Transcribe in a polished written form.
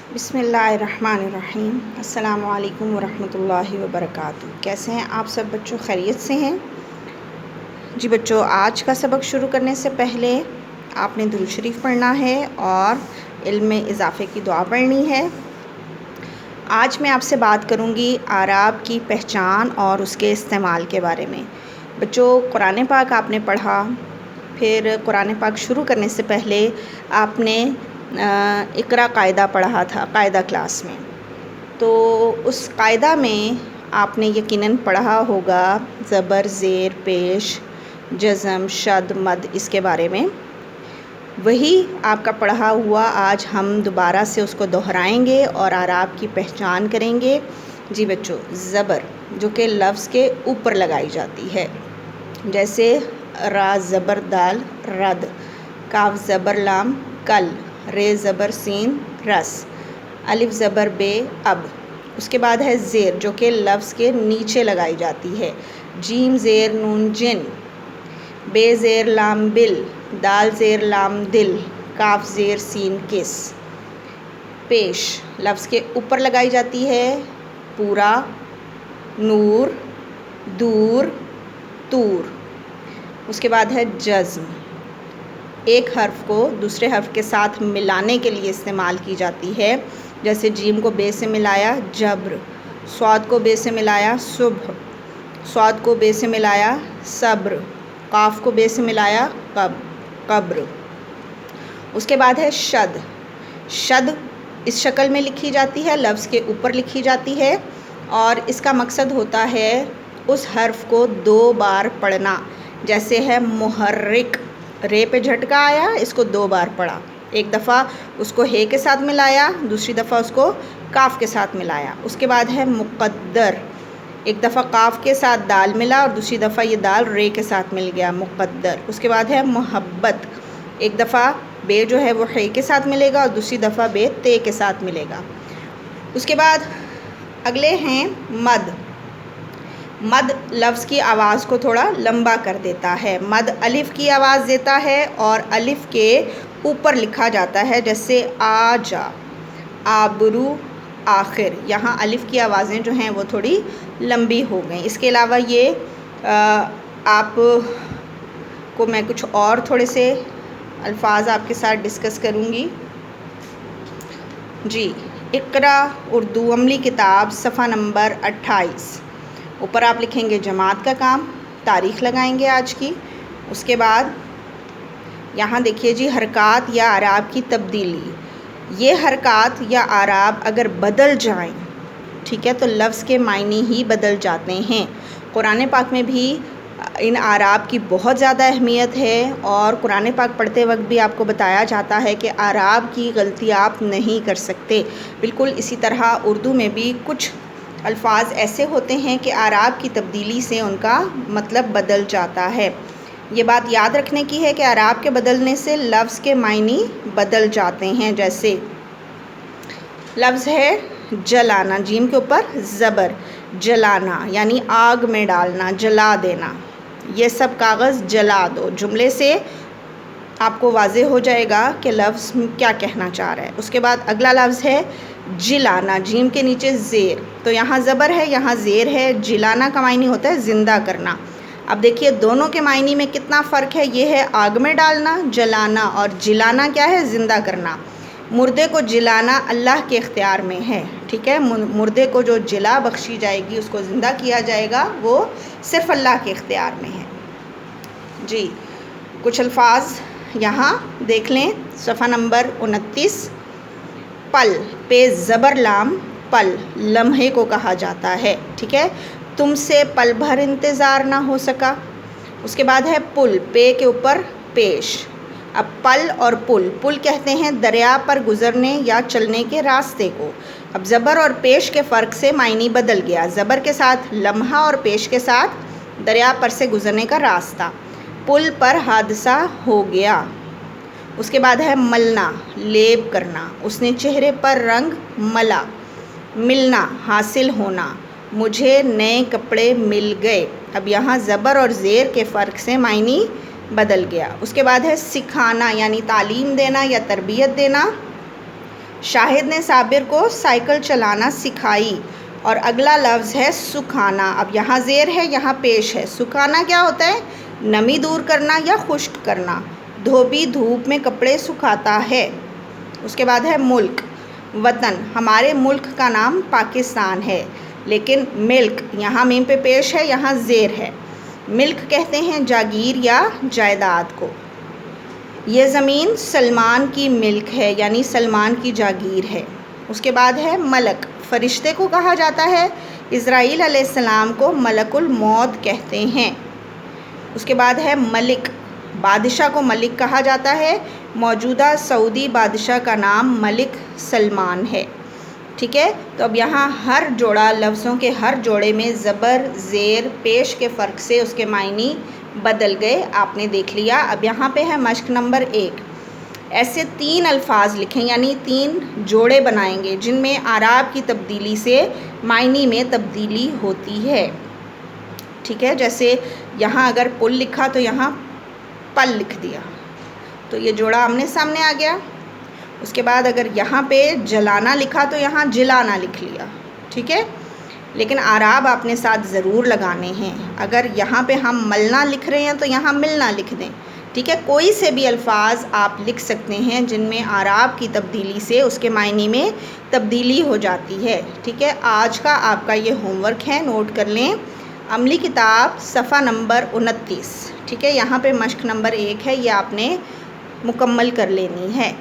بسم اللہ الرحمن الرحیم۔ السلام علیکم ورحمۃ اللہ وبرکاتہ۔ کیسے ہیں آپ سب بچوں؟ خیریت سے ہیں؟ جی بچوں، آج کا سبق شروع کرنے سے پہلے آپ نے درود شریف پڑھنا ہے اور علم میں اضافے کی دعا پڑھنی ہے۔ آج میں آپ سے بات کروں گی اعراب کی پہچان اور اس کے استعمال کے بارے میں۔ بچوں، قرآن پاک آپ نے پڑھا، پھر قرآن پاک شروع کرنے سے پہلے آپ نے اقرا قاعدہ پڑھا تھا قاعدہ کلاس میں، تو اس قاعدہ میں آپ نے یقیناً پڑھا ہوگا زبر، زیر، پیش، جزم، شد، مد، اس کے بارے میں۔ وہی آپ کا پڑھا ہوا آج ہم دوبارہ سے اس کو دہرائیں گے اور اعراب کی پہچان کریں گے۔ جی بچوں، زبر جو کہ لفظ کے اوپر لگائی جاتی ہے، جیسے را زبر دال رد، کاف زبر لام کل، رے زبر سین رس، الف زبر بے اب۔ اس کے بعد ہے زیر جو کہ لفظ کے نیچے لگائی جاتی ہے، جیم زیر نون جن، بے زیر لام بل، دال زیر لام دل، کاف زیر سین کس۔ پیش لفظ کے اوپر لگائی جاتی ہے، پورا، نور، دور، تور۔ اس کے بعد ہے جزم، ایک حرف کو دوسرے حرف کے ساتھ ملانے کے لیے استعمال کی جاتی ہے، جیسے جیم کو بے سے ملایا جبر، صاد کو بے سے ملایا صبح، صاد کو بے سے ملایا صبر، قاف کو بے سے ملایا قبر۔ اس کے بعد ہے شد، شد اس شکل میں لکھی جاتی ہے، لفظ کے اوپر لکھی جاتی ہے، اور اس کا مقصد ہوتا ہے اس حرف کو 2 بار پڑھنا، جیسے ہے محرک، رے پہ جھٹکا آیا، اس کو 2 بار پڑھا، ایک دفعہ اس کو ہے کے ساتھ ملایا، دوسری دفعہ اس کو کاف کے ساتھ ملایا۔ اس کے بعد ہے مقدر، ایک دفعہ کاف کے ساتھ دال ملا اور دوسری دفعہ یہ دال رے کے ساتھ مل گیا، مقدر۔ اس کے بعد ہے محبت، ایک دفعہ بے جو ہے وہ ہے کے ساتھ ملے گا اور دوسری دفعہ بے تے کے ساتھ ملے گا۔ اس کے بعد اگلے ہیں مد، مد لفظ کی آواز کو تھوڑا لمبا کر دیتا ہے، مد الف کی آواز دیتا ہے اور الف کے اوپر لکھا جاتا ہے، جیسے آ جا، آبرو، آخر۔ یہاں الف کی آوازیں جو ہیں وہ تھوڑی لمبی ہو گئیں۔ اس کے علاوہ یہ آپ کو میں کچھ اور تھوڑے سے الفاظ آپ کے ساتھ ڈسکس کروں گی۔ جی، اقرا اردو عملی کتاب صفحہ نمبر 28، اوپر آپ لکھیں گے جماعت کا کام، تاریخ لگائیں گے آج کی۔ اس کے بعد یہاں دیکھیے جی، حرکات یا اعراب کی تبدیلی، یہ حرکات یا اعراب اگر بدل جائیں، ٹھیک ہے، تو لفظ کے معنی ہی بدل جاتے ہیں۔ قرآن پاک میں بھی ان اعراب کی بہت زیادہ اہمیت ہے، اور قرآن پاک پڑھتے وقت بھی آپ کو بتایا جاتا ہے کہ اعراب کی غلطی آپ نہیں کر سکتے۔ بالکل اسی طرح اردو میں بھی کچھ الفاظ ایسے ہوتے ہیں کہ اعراب کی تبدیلی سے ان کا مطلب بدل جاتا ہے۔ یہ بات یاد رکھنے کی ہے کہ اعراب کے بدلنے سے لفظ کے معنی بدل جاتے ہیں، جیسے لفظ ہے جلانا، جیم کے اوپر زبر، جلانا یعنی آگ میں ڈالنا، جلا دینا، یہ سب کاغذ جلا دو، جملے سے آپ کو واضح ہو جائے گا کہ لفظ کیا کہنا چاہ رہا ہے۔ اس کے بعد اگلا لفظ ہے جلانا، جیم کے نیچے زیر، تو یہاں زبر ہے یہاں زیر ہے، جلانا کا معنی ہوتا ہے زندہ کرنا۔ اب دیکھیے دونوں کے معنی میں کتنا فرق ہے، یہ ہے آگ میں ڈالنا جلانا، اور جلانا کیا ہے، زندہ کرنا۔ مردے کو جلانا اللہ کے اختیار میں ہے، ٹھیک ہے، مردے کو جو جلا بخشی جائے گی، اس کو زندہ کیا جائے گا، وہ صرف اللہ کے اختیار میں ہے۔ جی، کچھ الفاظ یہاں دیکھ لیں، صفحہ نمبر 29، پل، پہ زبر لام پل، لمحے کو کہا جاتا ہے، ٹھیک ہے، تم سے پل بھر انتظار نہ ہو سکا۔ اس کے بعد ہے پل، پے کے اوپر پیش۔ اب پل اور پل، پل کہتے ہیں دریا پر گزرنے یا چلنے کے راستے کو۔ اب زبر اور پیش کے فرق سے معنی بدل گیا، زبر کے ساتھ لمحہ اور پیش کے ساتھ دریا پر سے گزرنے کا راستہ، پل پر حادثہ ہو گیا۔ اس کے بعد ہے ملنا، لیپ کرنا، اس نے چہرے پر رنگ ملا۔ ملنا حاصل ہونا، مجھے نئے کپڑے مل گئے۔ اب یہاں زبر اور زیر کے فرق سے معنی بدل گیا۔ اس کے بعد ہے سکھانا، یعنی تعلیم دینا یا تربیت دینا۔ شاہد نے صابر کو سائیکل چلانا سکھائی. اور اگلا لفظ ہے سکھانا. اب یہاں زیر ہے، یہاں پیش ہے. سکھانا کیا ہوتا ہے؟ نمی دور کرنا یا خشک کرنا. دھوبی دھوپ میں کپڑے سکھاتا ہے. اس کے بعد ہے ملک. وطن. ہمارے ملک کا نام پاکستان ہے، لیکن ملک یہاں میم پہ پیش ہے، یہاں زیر ہے. ملک کہتے ہیں جاگیر یا جائیداد کو. یہ زمین سلمان کی ملک ہے، یعنی سلمان کی جاگیر ہے. اس کے بعد ہے ملک. فرشتے کو کہا جاتا ہے. اسرائیل علیہ السلام کو ملک الموت کہتے ہیں. اس کے بعد ہے ملک. بادشاہ کو ملک کہا جاتا ہے. موجودہ سعودی بادشاہ کا نام ملک سلمان ہے. ٹھیک ہے، تو اب یہاں ہر جوڑا، لفظوں کے ہر جوڑے میں زبر، زیر، پیش کے فرق سے اس کے معنی بدل گئے. آپ نے دیکھ لیا. اب یہاں پہ ہے مشق نمبر 1. ایسے 3 الفاظ لکھیں، یعنی 3 جوڑے بنائیں گے جن میں اعراب کی تبدیلی سے معنی میں تبدیلی ہوتی ہے. ٹھیک ہے، جیسے یہاں اگر پل لکھا تو یہاں پل لکھ دیا، تو یہ جوڑا آمنے سامنے آ گیا. اس کے بعد اگر یہاں پہ جلانا لکھا تو یہاں جلانا لکھ لیا. ٹھیک ہے، لیکن اعراب آپ نے ساتھ ضرور لگانے ہیں. اگر یہاں پہ ہم ملنا لکھ رہے ہیں تو یہاں ملنا لکھ دیں. ٹھیک ہے، کوئی سے بھی الفاظ آپ لکھ سکتے ہیں جن میں اعراب کی تبدیلی سے اس کے معنی میں تبدیلی ہو جاتی ہے. ٹھیک ہے، آج کا آپ کا یہ ہوم ورک ہے، نوٹ کر لیں. عملی کتاب صفحہ نمبر 29. ٹھیک ہے، یہاں پہ مشق نمبر 1 ہے، یہ آپ نے مکمل کر لینی ہے.